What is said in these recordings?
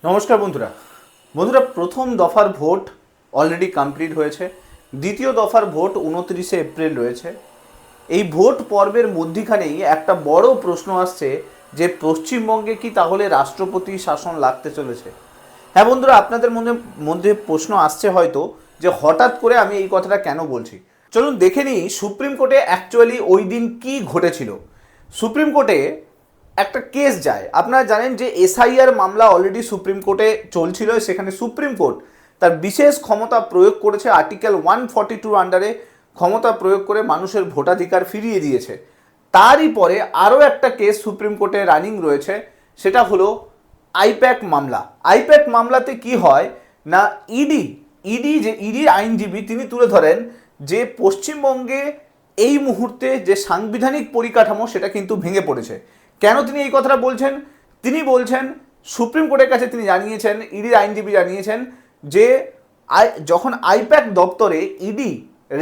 নমস্কার বন্ধুরা। প্রথম দফার ভোট অলরেডি কমপ্লিট হয়েছে। দ্বিতীয় দফার ভোট 29শে এপ্রিল রয়েছে। এই ভোট পর্বের মধ্যখানেই একটা বড় প্রশ্ন আসছে যে পশ্চিমবঙ্গে কি তাহলে রাষ্ট্রপতি শাসন লাগতে চলেছে। হ্যাঁ বন্ধুরা, আপনাদের মধ্যে প্রশ্ন আসছে হয়তো যে হঠাৎ করে আমি এই কথাটা কেন বলছি। চলুন দেখে নিই সুপ্রিম কোর্টে অ্যাকচুয়ালি ওই দিন কি ঘটেছিল। সুপ্রিম কোর্টে একটা কেস যায়, আপনারা জানেন যে এসআইআর মামলা অলরেডি সুপ্রিম কোর্টে চলছিল। সেখানে সুপ্রিম কোর্ট তার বিশেষ ক্ষমতা প্রয়োগ করেছে, আর্টিকেল 142 আন্ডারে ক্ষমতা প্রয়োগ করে মানুষের ভোটাধিকার ফিরিয়ে দিয়েছে। তারই পরে আরও একটা কেস সুপ্রিম কোর্টে রানিং রয়েছে, সেটা হলো আইপ্যাক মামলা। আইপ্যাক মামলাতে কি হয় না, ইডির আইনজীবী তিনি তুলে ধরেন যে পশ্চিমবঙ্গে এই মুহূর্তে যে সাংবিধানিক পরিকাঠামো সেটা কিন্তু ভেঙে পড়েছে। কেন তিনি এই কথাটা বলছেন? তিনি বলছেন সুপ্রিম কোর্টের কাছে তিনি জানিয়েছেন, ইডির আইনজীবী জানিয়েছেন যে যখন আইপ্যাক দপ্তরে ইডি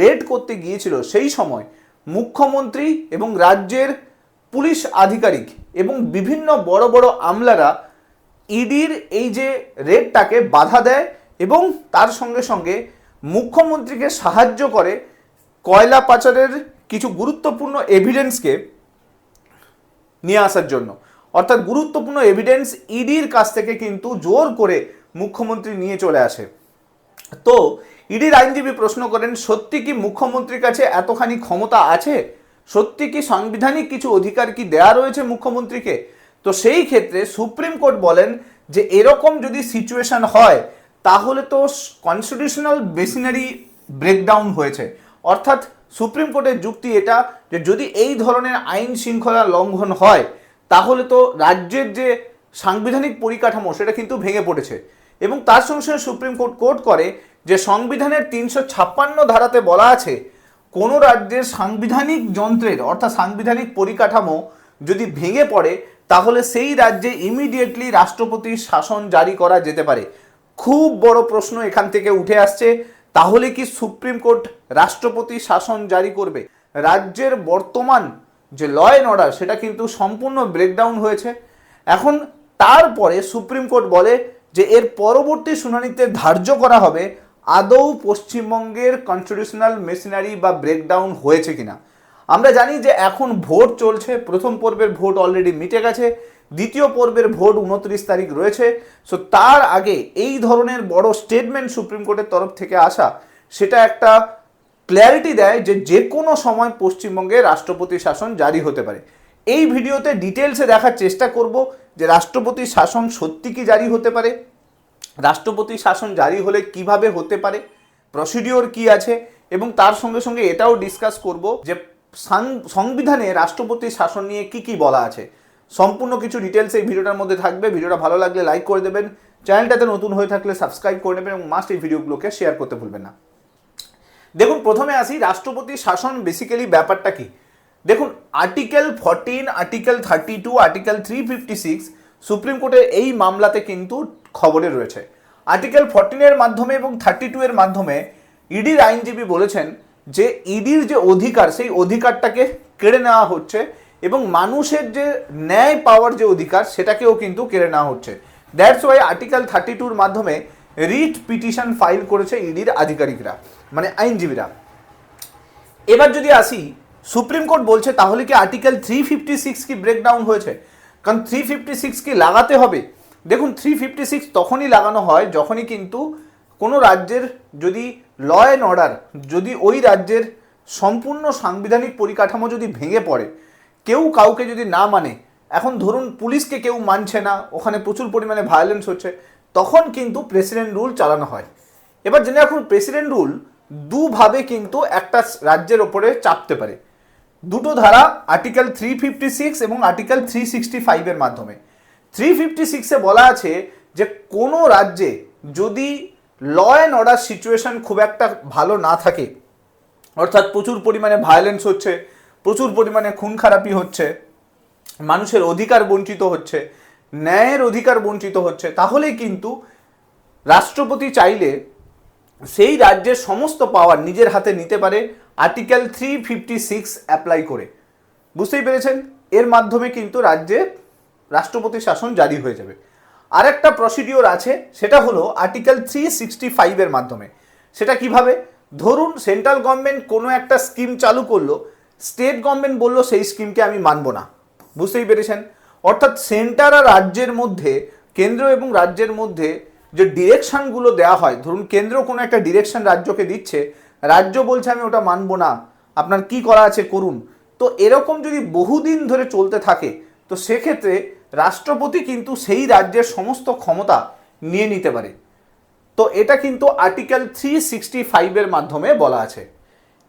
রেড করতে গিয়েছিল সেই সময় মুখ্যমন্ত্রী এবং রাজ্যের পুলিশ আধিকারিক এবং বিভিন্ন বড় বড় আমলারা ইডির এই যে রেডটাকে বাধা দেয় এবং তার সঙ্গে সঙ্গে মুখ্যমন্ত্রীকে সাহায্য করে কয়লা পাচারের কিছু গুরুত্বপূর্ণ এভিডেন্সকে নিয়ে আসার জন্য। অর্থাৎ গুরুত্বপূর্ণ এভিডেন্স ইডির কাছ থেকে কিন্তু জোর করে মুখ্যমন্ত্রী নিয়ে চলে আসে। তো ইডির আইনজীবী প্রশ্ন করেন, সত্যি কি মুখ্যমন্ত্রীর কাছে এতখানি ক্ষমতা আছে? সত্যি কি সাংবিধানিক কিছু অধিকার কি দেয়া রয়েছে মুখ্যমন্ত্রীকে? তো সেই ক্ষেত্রে সুপ্রিম কোর্ট বলেন যে এরকম যদি সিচুয়েশন হয় তাহলে তো কনস্টিটিউশনাল মেশিনারি ব্রেকডাউন হয়েছে। অর্থাৎ সুপ্রিম কোর্টের যুক্তি এটা যে যদি এই ধরনের আইন শৃঙ্খলা লঙ্ঘন হয় তাহলে তো রাজ্যের যে সাংবিধানিক পরিকাঠামো সেটা কিন্তু ভেঙে পড়েছে। এবং তার সঙ্গে সঙ্গে সুপ্রিম কোর্ট কোর্ট করে যে সংবিধানের 356 ধারাতে বলা আছে কোনো রাজ্যের সাংবিধানিক যন্ত্রের অর্থাৎ সাংবিধানিক পরিকাঠামো যদি ভেঙে পড়ে তাহলে সেই রাজ্যে ইমিডিয়েটলি রাষ্ট্রপতির শাসন জারি করা যেতে পারে। খুব বড় প্রশ্ন এখান থেকে উঠে আসছে, তাহলে কি সুপ্রিম কোর্ট রাষ্ট্রপতি শাসন জারি করবে? রাজ্যের বর্তমান যে ল অ্যান্ড অর্ডার সেটা কিন্তু সম্পূর্ণ ব্রেকডাউন হয়েছে। এখন তারপরে সুপ্রিম কোর্ট বলে যে এর পরবর্তী শুনানিতে ধার্য করা হবে আদৌ পশ্চিমবঙ্গের কনস্টিটিউশনাল মেশিনারি বা ব্রেকডাউন হয়েছে কিনা। আমরা জানি যে এখন ভোট চলছে, প্রথম পর্বের ভোট অলরেডি মিটে গেছে, দ্বিতীয় পর্বের ভোট 29 তারিখ রয়েছে। সো তার আগে এই ধরনের বড় স্টেটমেন্ট সুপ্রিম কোর্টের তরফ থেকে আসা সেটা একটা ক্ল্যারিটি দেয় যে যে কোনো সময় পশ্চিমবঙ্গে রাষ্ট্রপতি শাসন জারি হতে পারে। এই ভিডিওতে ডিটেলসে দেখার চেষ্টা করব যে রাষ্ট্রপতি শাসন সত্যি কি জারি হতে পারে, রাষ্ট্রপতি শাসন জারি হলে কিভাবে হতে পারে, প্রসিডিওর কি আছে, এবং তার সঙ্গে সঙ্গে এটাও ডিসকাস করব যে সংবিধানে রাষ্ট্রপতি শাসন নিয়ে কি কি বলা আছে। সম্পূর্ণ কিছু ডিটেলস এই ভিডিওটার মধ্যে থাকবে। ভিডিওটা ভালো লাগলে লাইক করে দেবেন, চ্যানেলটাতে নতুন হয়ে থাকলে সাবস্ক্রাইব করে নেবেন এবং মাস্ট এই ভিডিওগুলোকে শেয়ার করতে ভুলবেন না। দেখুন, প্রথমে আসি রাষ্ট্রপতি শাসন বেসিক্যালি ব্যাপারটা কি। দেখুন, আর্টিকেল 14, আর্টিকেল 32, আর্টিকেল 356 সুপ্রিম কোর্টের এই মামলাতে কিন্তু খবরে রয়েছে। আর্টিকেল 14 এর মাধ্যমে এবং 32 এর মাধ্যমে ইডির আইনজীবী বলেছেন যে ইডির যে অধিকার সেই অধিকারটাকে কেড়ে নেওয়া হচ্ছে এবং মানুষের যে ন্যায় পাওয়ার যে অধিকার সেটাকেও কিন্তু কেড়ে নেওয়া হচ্ছে। দ্যাটস ওয়াই আর্টিকেল 32 মাধ্যমে রিট পিটিশন ফাইল করেছে ইডির আধিকারিকরা, মানে আইনজীবীরা। এবার যদি আসি, সুপ্রিম কোর্ট বলছে তাহলে কি আর্টিকেল 356 কি ব্রেকডাউন হয়েছে? কারণ 356 কি লাগাতে হবে? দেখুন, 356 তখনই লাগানো হয় যখনই কিন্তু কোনো রাজ্যের যদি ল অ্যান্ড অর্ডার, যদি ওই রাজ্যের সম্পূর্ণ সাংবিধানিক পরিকাঠামো যদি ভেঙে পড়ে, কেউ কাউকে যদি না মানে, এখন ধরুন পুলিশকে কেউ মানছে না, ওখানে প্রচুর পরিমাণে ভায়োলেন্স হচ্ছে, তখন কিন্তু প্রেসিডেন্ট রুল চালানো হয়। এবার জেনে রাখুন, প্রেসিডেন্ট রুল দুভাবে কিন্তু একটা রাজ্যের ওপরে চাপতে পারে। দুটো ধারা, আর্টিকেল 356 এবং আর্টিকেল 365 এর মাধ্যমে। 356-এ বলা আছে যে কোনো রাজ্যে যদি ল অ্যান্ড অর্ডার সিচুয়েশন খুব একটা ভালো না থাকে, অর্থাৎ প্রচুর পরিমাণে ভায়োলেন্স হচ্ছে, প্রচুর পরিমাণে খুন খারাপি হচ্ছে, মানুষের অধিকার বঞ্চিত হচ্ছে, ন্যায়ের অধিকার বঞ্চিত হচ্ছে, তাহলে কিন্তু রাষ্ট্রপতি চাইলে সেই রাজ্যের সমস্ত পাওয়ার নিজের হাতে নিতে পারে আর্টিকেল 356 অ্যাপ্লাই করে। বুঝতেই পেরেছেন, এর মাধ্যমে কিন্তু রাজ্যে রাষ্ট্রপতি শাসন জারি হয়ে যাবে। আরেকটা প্রসিডিওর আছে, সেটা হলো আর্টিকেল 365 এর মাধ্যমে। সেটা কিভাবে? ধরুন সেন্ট্রাল গভর্নমেন্ট কোনো একটা স্কিম চালু করলো, স্টেট গভর্নমেন্ট বললো সেই স্কিমকে আমি মানবো না। বুঝতেই পেরেছেন? অর্থাৎ সেন্টার আর রাজ্যের মধ্যে, কেন্দ্র এবং রাজ্যের মধ্যে যে ডিরেকশনগুলো দেওয়া হয়, ধরুন কেন্দ্র কোনো একটা ডিরেকশন রাজ্যকে দিচ্ছে, রাজ্য বলছে আমি ওটা মানবো না, আপনার কি করা আছে করুন। তো এরকম যদি বহুদিন ধরে চলতে থাকে, তো সেক্ষেত্রে রাষ্ট্রপতি কিন্তু সেই রাজ্যের সমস্ত ক্ষমতা নিয়ে নিতে পারে। তো এটা কিন্তু আর্টিকেল 365 এর মাধ্যমে বলা আছে।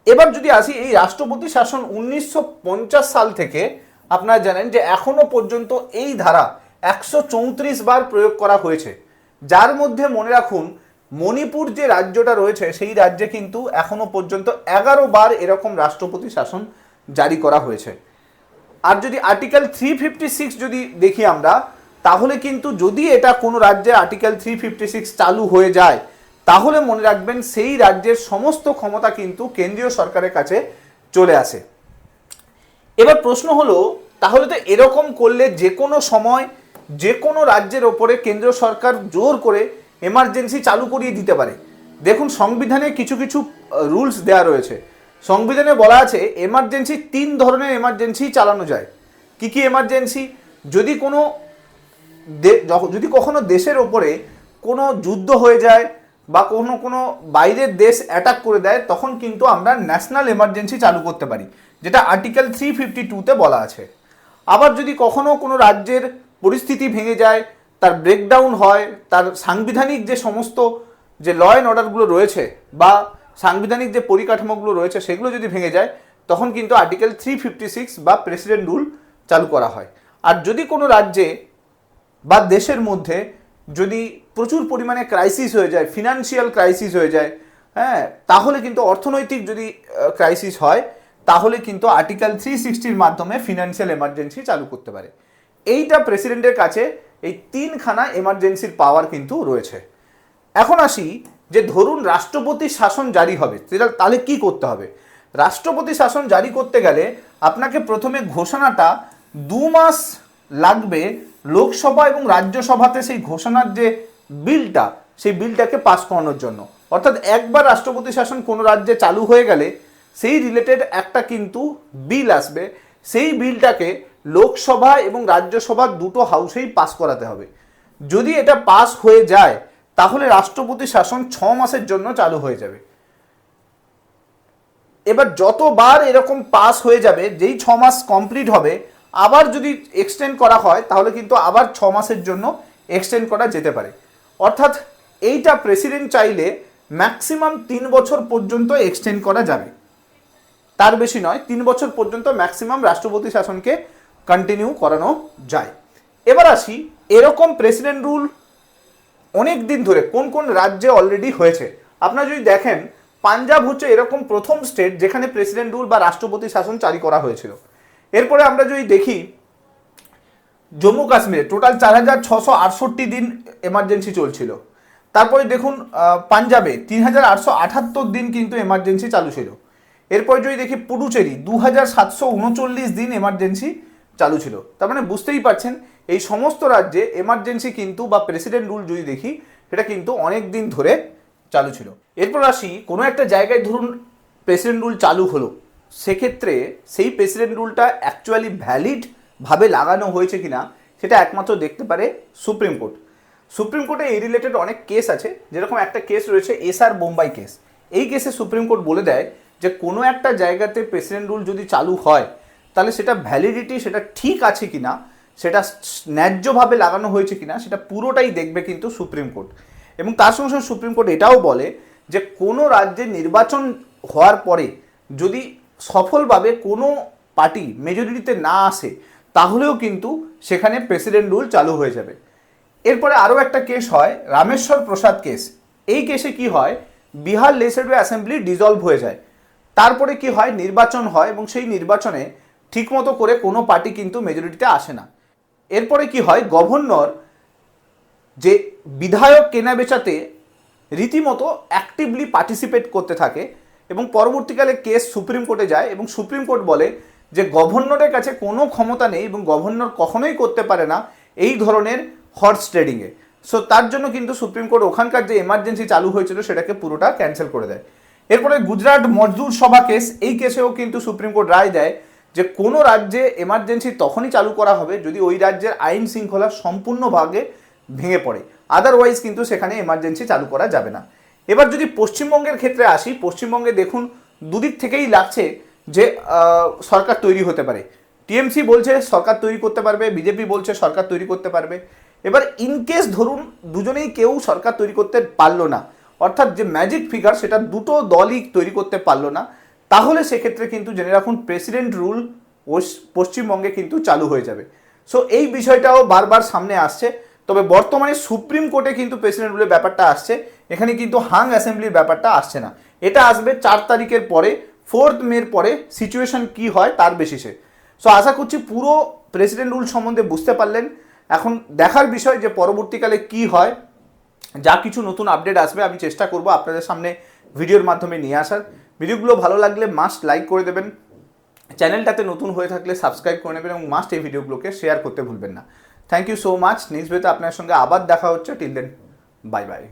এবার যদি আসি, এই রাষ্ট্রপতি শাসন 1950 সাল থেকে আপনারা জানেন যে এখনো পর্যন্ত এই ধারা 134 বার প্রয়োগ করা হয়েছে, যার মধ্যে মনে রাখুন মণিপুর যে রাজ্যটা রয়েছে সেই রাজ্যে কিন্তু এখনো পর্যন্ত 11 বার এরকম রাষ্ট্রপতি শাসন জারি করা হয়েছে। আর যদি আর্টিকেল 356 যদি দেখি আমরা, তাহলে কিন্তু যদি এটা কোনো রাজ্যে আর্টিকেল 356 চালু হয়ে যায়, তাহলে মনে রাখবেন সেই রাজ্যের সমস্ত ক্ষমতা কিন্তু কেন্দ্রীয় সরকারের কাছে চলে আসে। এবার প্রশ্ন হলো, তাহলে তো এরকম করলে যে কোনো সময় যে কোনো রাজ্যের ওপরে কেন্দ্র সরকার জোর করে এমার্জেন্সি চালু করিয়ে দিতে পারে। দেখুন সংবিধানে কিছু কিছু রুলস দেওয়া রয়েছে। সংবিধানে বলা আছে এমার্জেন্সি 3 ধরনের এমার্জেন্সি চালানো যায়। কি কি এমার্জেন্সি? যদি কোনো যদি কখনো দেশের ওপরে কোনো যুদ্ধ হয়ে যায় বা কোনো বাইরের দেশ অ্যাটাক করে দেয়, তখন কিন্তু আমরা ন্যাশনাল এমার্জেন্সি চালু করতে পারি, যেটা আর্টিকেল 352-তে বলা আছে। আবার যদি কখনো কোনো রাজ্যের পরিস্থিতি ভেঙে যায়, তার ব্রেকডাউন হয়, তার সাংবিধানিক যে সমস্ত যে ল অ্যান্ড অর্ডারগুলো রয়েছে বা সাংবিধানিক যে পরিকাঠামোগুলো রয়েছে সেগুলো যদি ভেঙে যায়, তখন কিন্তু আর্টিকেল 356 বা প্রেসিডেন্ট রুল চালু করা হয়। আর যদি কোনো রাজ্যে বা দেশের মধ্যে যদি প্রচুর পরিমাণে ক্রাইসিস হয়ে যায়, ফিনান্সিয়াল ক্রাইসিস হয়ে যায়, হ্যাঁ, তাহলে কিন্তু অর্থনৈতিক যদি ক্রাইসিস হয়, তাহলে কিন্তু আর্টিকেল 360-র মাধ্যমে ফিনান্সিয়াল এমার্জেন্সি চালু করতে পারে। এইটা প্রেসিডেন্টের কাছে এই 3খানা এমার্জেন্সির পাওয়ার কিন্তু রয়েছে। এখন আসি যে ধরুন রাষ্ট্রপতি শাসন জারি হবে, তাহলে কি করতে হবে? রাষ্ট্রপতি শাসন জারি করতে গেলে আপনাকে প্রথমে ঘোষণাটা 2 মাস লাগবে লোকসভা এবং রাজ্যসভাতে সেই ঘোষণার যে বিলটা, সেই বিলটাকে পাস করানোর জন্য। অর্থাৎ একবার রাষ্ট্রপতি শাসন কোনো রাজ্যে চালু হয়ে গেলে সেই রিলেটেড একটা কিন্তু বিল আসবে, সেই বিলটাকে লোকসভা এবং রাজ্যসভা দুটো হাউসেই পাস করাতে হবে। যদি এটা পাস হয়ে যায়, তাহলে রাষ্ট্রপতি শাসন 6 মাসের জন্য চালু হয়ে যাবে। এবার যতবার এরকম পাস হয়ে যাবে, যেই 6 মাস কমপ্লিট হবে, আবার যদি এক্সটেন্ড করা হয়, তাহলে কিন্তু আবার 6 মাসের জন্য এক্সটেন্ড করা যেতে পারে। অর্থাৎ এইটা প্রেসিডেন্ট চাইলে ম্যাক্সিমাম 3 বছর পর্যন্ত এক্সটেন্ড করা যাবে, তার বেশি নয়। 3 বছর পর্যন্ত ম্যাক্সিমাম রাষ্ট্রপতি শাসনকে কন্টিনিউ করানো যায়। এবার আসি, এরকম প্রেসিডেন্ট রুল অনেক দিন ধরে কোন কোন রাজ্যে অলরেডি হয়েছে। আপনারা যদি দেখেন, পাঞ্জাব হচ্ছে এরকম প্রথম স্টেট যেখানে প্রেসিডেন্ট রুল বা রাষ্ট্রপতি শাসন জারি করা হয়েছিল। এরপরে আমরা যদি দেখি, জম্মু কাশ্মীরে টোটাল 4668 দিন এমার্জেন্সি চলছিল। তারপরে দেখুন পাঞ্জাবে 3878 দিন কিন্তু এমার্জেন্সি চালু ছিল। এরপরে যদি দেখি পুডুচেরি 2739 দিন এমার্জেন্সি চালু ছিল। তার মানে বুঝতেই পারছেন এই সমস্ত রাজ্যে এমার্জেন্সি কিন্তু বা প্রেসিডেন্ট রুল যদি দেখি, সেটা কিন্তু অনেক দিন ধরে চালু ছিল। এরপর আসি, কোনো একটা জায়গায় ধরুন প্রেসিডেন্ট রুল চালু হলো, সেক্ষেত্রে সেই প্রেসিডেন্ট রুলটা অ্যাকচুয়ালি ভ্যালিডভাবে লাগানো হয়েছে কিনা সেটা একমাত্র দেখতে পারে সুপ্রিম কোর্ট। সুপ্রিম কোর্টে এই রিলেটেড অনেক কেস আছে, যেরকম একটা কেস রয়েছে এসআর বোম্বাই কেস। এই কেসে সুপ্রিম কোর্ট বলে দেয় যে কোনো একটা জায়গাতে প্রেসিডেন্ট রুল যদি চালু হয়, তাহলে সেটা ভ্যালিডিটি, সেটা ঠিক আছে কিনা, সেটা ন্যায্যভাবে লাগানো হয়েছে কিনা, সেটা পুরোটাই দেখবে কিন্তু সুপ্রিম কোর্ট। এবং তার সঙ্গে সঙ্গে সুপ্রিম কোর্ট এটাও বলে যে কোনো রাজ্যে নির্বাচন হওয়ার পরে যদি সফলভাবে কোনো পার্টি মেজরিটিতে না আসে, তাহলেও কিন্তু সেখানে প্রেসিডেন্ট রুল চালু হয়ে যাবে। এরপরে আরও একটা কেস হয়, রামেশ্বর প্রসাদ কেস। এই কেসে কি হয়, বিহার লেজিসলেটিভ অ্যাসেম্বলি ডিসলভ হয়ে যায়। তারপরে কি হয়, নির্বাচন হয় এবং সেই নির্বাচনে ঠিকমতো করে কোনো পার্টি কিন্তু মেজরিটিতে আসে না। এরপরে কি হয়, গভর্নর যে বিধায়ক কেনাবেচাতে রীতিমতো অ্যাক্টিভলি পার্টিসিপেট করতে থাকে এবং পরবর্তীকালে কেস সুপ্রিম কোর্টে যায় এবং সুপ্রিম কোর্ট বলে যে গভর্নরের কাছে কোনো ক্ষমতা নেই এবং গভর্নর কখনোই করতে পারে না এই ধরনের হর্স ট্রেডিংয়ে। সো তার জন্য কিন্তু সুপ্রিম কোর্ট ওখানকার যে এমার্জেন্সি চালু হয়েছিল সেটাকে পুরোটা ক্যান্সেল করে দেয়। এরপরে গুজরাট মজদুর সভা কেস, এই কেসেও কিন্তু সুপ্রিম কোর্ট রায় দেয় যে কোনো রাজ্যে এমার্জেন্সি তখনই চালু করা হবে যদি ওই রাজ্যের আইন শৃঙ্খলা সম্পূর্ণভাবে ভেঙে পড়ে, আদারওয়াইজ কিন্তু সেখানে এমার্জেন্সি চালু করা যাবে না। এবার যদি পশ্চিমবঙ্গের ক্ষেত্রে আসি, পশ্চিমবঙ্গে দেখুন দুদিক থেকেই লাগছে যে সরকার তৈরি হতে পারে। টিএমসি বলছে সরকার তৈরি করতে পারবে, বিজেপি বলছে সরকার তৈরি করতে পারবে। এবার ইনকেস ধরুন দুজনেই কেউ সরকার তৈরি করতে পারলো না, অর্থাৎ যে ম্যাজিক ফিগার সেটা দুটো দলই তৈরি করতে পারলো না, তাহলে সেক্ষেত্রে কিন্তু জেনে রাখুন প্রেসিডেন্ট রুল পশ্চিমবঙ্গে কিন্তু চালু হয়ে যাবে। সো এই বিষয়টাও বারবার সামনে আসছে, তবে বর্তমানে সুপ্রিম কোর্টে কিন্তু প্রেসিডেন্ট রুলের ব্যাপারটা আসছে, এখানে কিন্তু হাং অ্যাসেম্বলির ব্যাপারটা আসছে না। এটা আসবে 4 তারিখের পরে, 4 মের পরে সিচুয়েশন কি হয় তার বেসিসে। সো আশা করছি পুরো প্রেসিডেন্ট রুল সম্বন্ধে বুঝতে পারলেন। এখন দেখার বিষয় যে পরবর্তীকালে কি হয়, যা কিছু নতুন আপডেট আসবে আমি চেষ্টা করব আপনাদের সামনে ভিডিওর মাধ্যমে নিয়ে আসার। ভিডিওগুলো ভালো লাগলে মাস্ট লাইক করে দেবেন, চ্যানেলটাতে নতুন হয়ে থাকলে সাবস্ক্রাইব করে নেবেন এবং মাস্ট এই ভিডিওগুলোকে শেয়ার করতে ভুলবেন না। Thank you so much. Next ভিডিওতে আপনার সঙ্গে আবার দেখা হচ্ছে। Till then bye by.